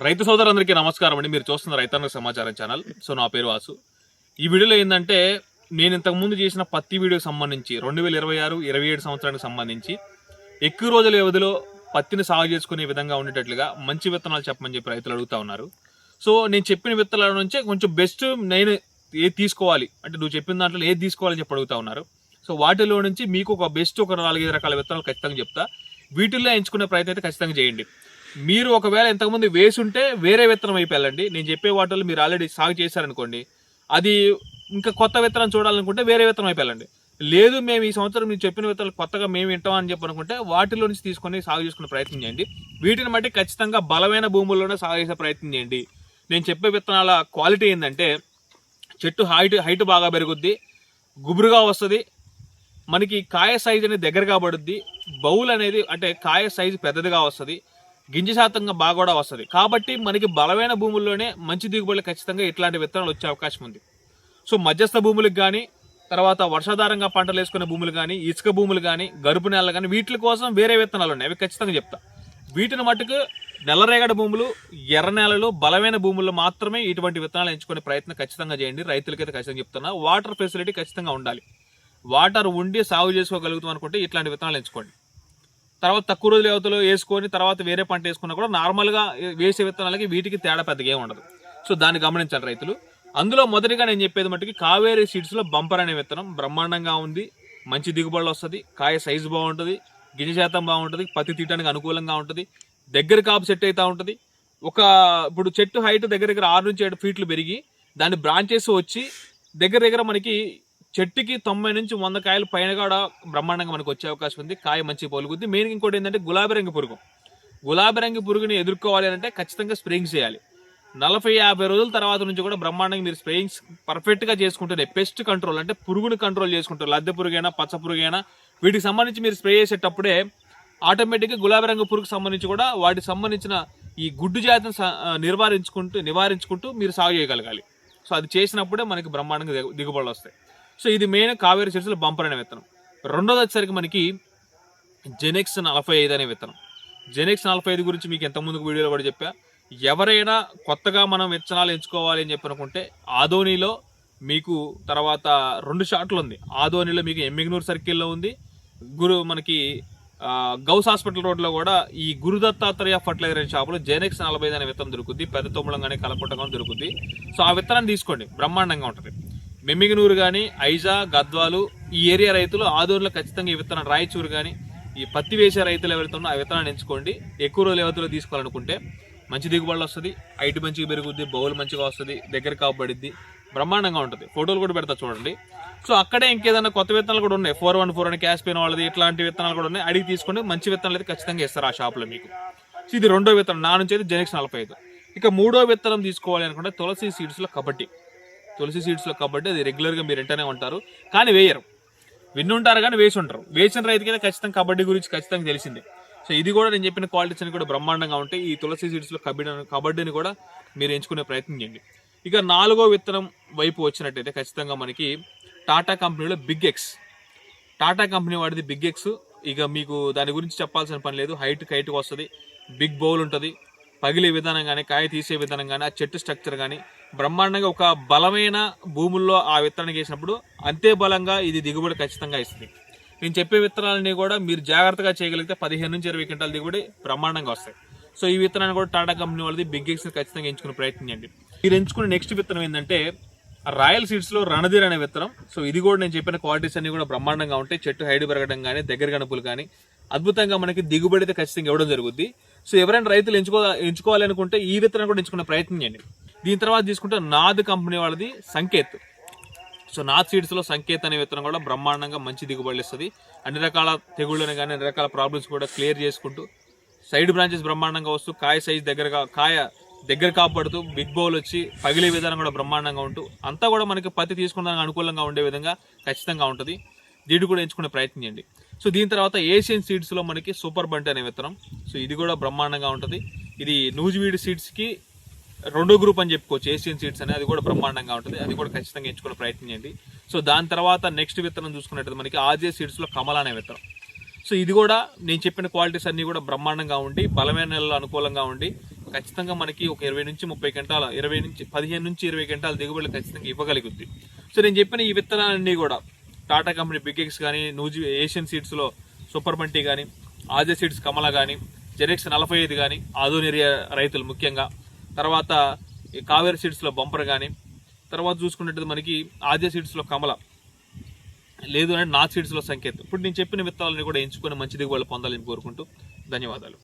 రైతు సోదరులందరికీ నమస్కారం అండి. మీరు చూస్తున్న రైతన్న సమాచారం ఛానల్. సో నా పేరు వాసు. ఈ వీడియోలో ఏంటంటే నేను ఇంతకుముందు చేసిన పత్తి వీడియోకి సంబంధించి 2026-27 సంవత్సరానికి సంబంధించి ఎక్కువ రోజుల వ్యవధిలో పత్తిని సాగు చేసుకునే విధంగా ఉండేటట్లుగా మంచి విత్తనాలు చెప్పమని చెప్పి రైతులు అడుగుతా ఉన్నారు. సో నేను చెప్పిన విత్తనాల నుంచే కొంచెం బెస్ట్ నేను ఏది తీసుకోవాలి అంటే నువ్వు చెప్పిన దాంట్లో ఏది తీసుకోవాలని చెప్పి అడుగుతా ఉన్నారు. సో వాటిలో నుంచి మీకు ఒక బెస్ట్ ఒక 4-5 రకాల విత్తనాలు ఖచ్చితంగా చెప్తా. వీటిల్లో ఎంచుకునే ప్రయత్నం అయితే ఖచ్చితంగా చేయండి. మీరు ఒకవేళ ఇంతకుముందు వేసుంటే వేరే విత్తనం వైపు వెళ్ళండి. నేను చెప్పే వాటిలో మీరు ఆల్రెడీ సాగు చేశారనుకోండి, అది ఇంకా కొత్త విత్తనం చూడాలనుకుంటే వేరే విత్తనం వైపు వెళ్ళండి. లేదు మేము ఈ సంవత్సరం మీరు చెప్పిన విత్తనాలు కొత్తగా మేము వింటామని చెప్పి అనుకుంటే వాటిలో నుంచి తీసుకొని సాగు చేసుకునే ప్రయత్నం చేయండి. వీటిని బట్టి ఖచ్చితంగా బలమైన భూముల్లోనే సాగు చేసే ప్రయత్నం చేయండి. నేను చెప్పే విత్తనాల క్వాలిటీ ఏంటంటే చెట్టు హైట్ బాగా పెరుగుద్ది, గుబురుగా వస్తుంది, మనకి కాయ సైజు అనేది దగ్గరగా పడుద్ది, బౌల్ అనేది అంటే కాయ సైజు పెద్దదిగా వస్తుంది, గింజ శాతంగా బాగా కూడా వస్తుంది. కాబట్టి మనకి బలమైన భూముల్లోనే మంచి దిగుబడులు ఖచ్చితంగా ఇట్లాంటి విత్తనాలు వచ్చే అవకాశం ఉంది. సో మధ్యస్థ భూములకు కానీ, తర్వాత వర్షాధారంగా పంటలు వేసుకునే భూములు కానీ, ఇసుక భూములు కానీ, గరుపు నేలలు కానీ వీటి కోసం వేరే విత్తనాలు ఉన్నాయి. అవి ఖచ్చితంగా చెప్తా. వీటిని మట్టుకు నల్లరేగడి భూములు, ఎర్ర నేలలు, బలమైన భూముల్లో మాత్రమే ఇటువంటి విత్తనాలు ఎంచుకునే ప్రయత్నం ఖచ్చితంగా చేయండి. రైతులకైతే ఖచ్చితంగా చెప్తున్నా. వాటర్ ఫెసిలిటీ ఖచ్చితంగా ఉండాలి. వాటర్ ఉండి సాగు చేసుకోగలుగుతాం అనుకుంటే ఇట్లాంటి విత్తనాలు ఎంచుకోండి. తర్వాత తక్కువ రోజుల వ్యవధిలో వేసుకొని తర్వాత వేరే పంట వేసుకున్నా కూడా నార్మల్గా వేసే విత్తనాలకి వీటికి తేడా పెద్దగా ఏమి ఉండదు. సో దాన్ని గమనించాలి రైతులు. అందులో మొదటిగా నేను చెప్పేది మట్టుకి కావేరీ సీడ్స్లో బంపర్ అనే విత్తనం బ్రహ్మాండంగా ఉంది, మంచి దిగుబడులు వస్తుంది, కాయ సైజు బాగుంటుంది, గింజ శాతం బాగుంటుంది, పత్తి తీయడానికి అనుకూలంగా ఉంటుంది, దగ్గర కాపు సెట్ అవుతూ ఉంటుంది. ఇప్పుడు చెట్టు హైట్ దగ్గర 6-7 ఫీట్లు పెరిగి దాని బ్రాంచెస్ వచ్చి దగ్గర మనకి చెట్టుకి 90 నుంచి 100 కాయలు పైన కూడా బ్రహ్మాండంగా మనకు వచ్చే అవకాశం ఉంది. కాయ మంచి పొలుగుద్ది. మెయిన్ ఇంకోటి ఏంటంటే గులాబీ రంగు పురుగుని ఎదుర్కోవాలి అంటే ఖచ్చితంగా స్ప్రేయింగ్ చేయాలి. 40-50 రోజుల తర్వాత నుంచి కూడా బ్రహ్మాండంగా మీరు స్ప్రేయింగ్స్ పర్ఫెక్ట్గా చేసుకుంటేనే పెస్ట్ కంట్రోల్ అంటే పురుగుని కంట్రోల్ చేసుకుంటారు. లద్దె పురుగైనా పచ్చ పురుగైనా వీటికి సంబంధించి మీరు స్ప్రే చేసేటప్పుడే ఆటోమేటిక్గా గులాబీ రంగు పురుగుకు సంబంధించి కూడా వాటికి సంబంధించిన ఈ గుడ్డు జాతిని నివారించుకుంటూ మీరు సాగు చేయగలగాలి. సో అది చేసినప్పుడే మనకి బ్రహ్మాండంగా దిగుబడులు వస్తాయి. సో ఇది మెయిన్ కావేరీ సీడ్స్లో బంపర్ అనే విత్తనం. రెండోది వచ్చేసరికి మనకి జెనెక్స్ 45 అనే విత్తనం. జెనెక్స్ 45 గురించి మీకు ఎంతమందికి వీడియోలో కూడా చెప్పా. ఎవరైనా కొత్తగా మనం విత్తనాలు ఎంచుకోవాలి అని చెప్పి అనుకుంటే ఆదోనిలో మీకు తర్వాత 2 షాట్లు ఉంది. ఆదోనిలో మీకు ఎమ్మిగనూరు సర్కిల్లో ఉంది, మనకి గౌస్ హాస్పిటల్ రోడ్లో కూడా ఈ గురుదత్తాత్రేయ ఫర్టిలైజర్ షాపులో జెనెక్స్ 45 అనే విత్తనం దొరుకుద్ది. పెద్ద తొమ్మలం కానీ కలపటం కానీ దొరుకుద్ది. సో ఆ విత్తనాన్ని తీసుకోండి, బ్రహ్మాండంగా ఉంటుంది. మెమ్మిగనూరు కానీ, ఐజా, గద్వాలు ఈ ఏరియా రైతులు ఆదోనిలో ఖచ్చితంగా ఈ విత్తనం, రాయచూరు కానీ ఈ పత్తి వేసే రైతులు ఎవరైతే ఉన్నా ఆ విత్తనాన్ని ఎంచుకోండి. ఎక్కువ రోజుల వ్యవధిలో తీసుకోవాలనుకుంటే మంచి దిగుబడులు వస్తుంది, హైట్ మంచిగా పెరుగుద్ది, బౌల్ మంచిగా వస్తుంది, దగ్గర కాపబడిద్ది, బ్రహ్మాండంగా ఉంటుంది. ఫోటోలు కూడా పెడతా చూడండి. సో అక్కడే ఇంకేదైనా కొత్త విత్తనాలు కూడా ఉన్నాయి. 414 అని క్యాష్ పెయిన్ వాళ్ళది ఇట్లాంటి విత్తనాలు కూడా ఉన్నాయి. అడిగి తీసుకోండి. మంచి విత్తనాలు అయితే ఖచ్చితంగా ఇస్తారు ఆ షాప్లో మీకు. సో ఇది రెండో విత్తనం. నా నుంచి అయితే జెనెక్స్ 45. ఇక మూడో విత్తనం తీసుకోవాలి అనుకుంటే తులసి సీడ్స్లో కబడ్డీ అది రెగ్యులర్గా మీరు వింటూనే ఉంటారు కానీ వేయరు. విన్నుంటారు కానీ వేసి ఉంటారు. వేసిన రైతుకైతే ఖచ్చితంగా కబడ్డీ గురించి ఖచ్చితంగా తెలిసిందే. సో ఇది కూడా నేను చెప్పిన క్వాలిటీస్ అని కూడా బ్రహ్మాండంగా ఉంటాయి. ఈ తులసి సీడ్స్లో కబడ్డీని కూడా మీరు ఎంచుకునే ప్రయత్నం చేయండి. ఇక నాలుగో విత్తనం వైపు వచ్చినట్టయితే ఖచ్చితంగా మనకి టాటా కంపెనీలో బిగ్ ఎక్స్. టాటా కంపెనీ వాడిది బిగ్ ఎక్స్. ఇక మీకు దాని గురించి చెప్పాల్సిన పని లేదు. హైట్కి వస్తుంది, బిగ్ బౌల్ ఉంటుంది, పగిలే విధానం కానీ, కాయ తీసే విధానం కానీ, ఆ చెట్టు స్ట్రక్చర్ కానీ బ్రహ్మాండంగా ఒక బలమైన భూముల్లో ఆ విత్తనానికి వేసినప్పుడు అంతే బలంగా ఇది దిగుబడి ఖచ్చితంగా ఇస్తుంది. నేను చెప్పే విత్తనాలని కూడా మీరు జాగ్రత్తగా చేయగలిగితే 15 నుంచి 20 క్వింటాల దిగుబడి బ్రహ్మాండంగా వస్తాయి. సో ఈ విత్తనాన్ని కూడా టాటా కంపెనీ వాళ్ళది బిగ్ ఎక్స్ ఖచ్చితంగా ఎంచుకునే ప్రయత్నం చేయండి. మీరు ఎంచుకునే నెక్స్ట్ విత్తనం ఏంటంటే రాయల్ సీడ్స్లో రణధీర్ అనే విత్తనం. సో ఇది కూడా నేను చెప్పిన క్వాలిటీస్ అన్ని కూడా బ్రహ్మాండంగా ఉంటాయి. చెట్టు హైట్ పెరగడం కానీ, దగ్గర గణపులు కానీ అద్భుతంగా మనకి దిగుబడి అయితే ఖచ్చితంగా ఇవ్వడం జరుగుద్ది. సో ఎవరైనా రైతులు ఎంచుకోవాలి అనుకుంటే ఈ విత్తనం కూడా ఎంచుకునే ప్రయత్నం చేయండి. దీని తర్వాత తీసుకుంటే నాద్ కంపెనీ వాళ్ళది సంకేత్. సో నాద్ సీడ్స్లో సంకేత్ అనే విత్తనం కూడా బ్రహ్మాండంగా మంచి దిగుబడులు ఇస్తుంది. అన్ని రకాల తెగుళ్ళని కానీ అన్ని రకాల ప్రాబ్లమ్స్ కూడా క్లియర్ చేసుకుంటూ సైడ్ బ్రాంచెస్ బ్రహ్మాండంగా వస్తూ కాయ సైజ్ దగ్గర కాపాడుతూ బిగ్ బౌల్ వచ్చి పగిలే విధానం కూడా బ్రహ్మాండంగా ఉంటూ అంతా కూడా మనకి పత్తి తీసుకున్నానికి అనుకూలంగా ఉండే విధంగా ఖచ్చితంగా ఉంటుంది. దీన్ని కూడా ఎంచుకునే ప్రయత్నం చేయండి. సో దీని తర్వాత ఏషియన్ సీడ్స్లో మనకి సూపర్ బంటి అనే విత్తనం. సో ఇది కూడా బ్రహ్మాండంగా ఉంటుంది. ఇది నూజివీడి సీడ్స్కి 2వ గ్రూప్ అని చెప్పుకోవచ్చు. ఏషియన్ సీడ్స్ అనేది అది కూడా బ్రహ్మాండంగా ఉంటుంది. అది కూడా ఖచ్చితంగా ఎంచుకునే ప్రయత్నం చేయండి. సో దాని తర్వాత నెక్స్ట్ విత్తనం చూసుకున్నట్టు మనకి ఆర్జే సీడ్స్లో కమల అనే విత్తనం. సో ఇది కూడా నేను చెప్పిన క్వాలిటీస్ అన్నీ కూడా బ్రహ్మాండంగా ఉండి బలమైన నెలలు అనుకూలంగా ఉండి ఖచ్చితంగా మనకి ఒక 20 నుంచి 30 క్వింటాల 15 నుంచి 20 క్వింటాల దిగుబడులు ఖచ్చితంగా ఇవ్వగలుగుద్ది. సో నేను చెప్పిన ఈ విత్తనాలన్నీ కూడా టాటా కంపెనీ బిగ్ ఎక్స్ కానీ, నూజి ఏషియన్ సీడ్స్లో సూపర్ బంటి కానీ, ఆజా సీడ్స్ కమల కానీ, జెరెక్స్ 45 కానీ, ఆధోనిరియా రైతులు ముఖ్యంగా, తర్వాత ఈ కావేరి సీడ్స్లో బంపర్ కానీ, తర్వాత చూసుకున్నట్టు మనకి ఆజా సీడ్స్లో కమల, లేదు అంటే నార్త్ సీడ్స్లో సంకేతం. ఇప్పుడు నేను చెప్పిన విత్తనాలని కూడా ఎంచుకొని మంచి దిగుబడులు పొందాలని కోరుకుంటూ ధన్యవాదాలు.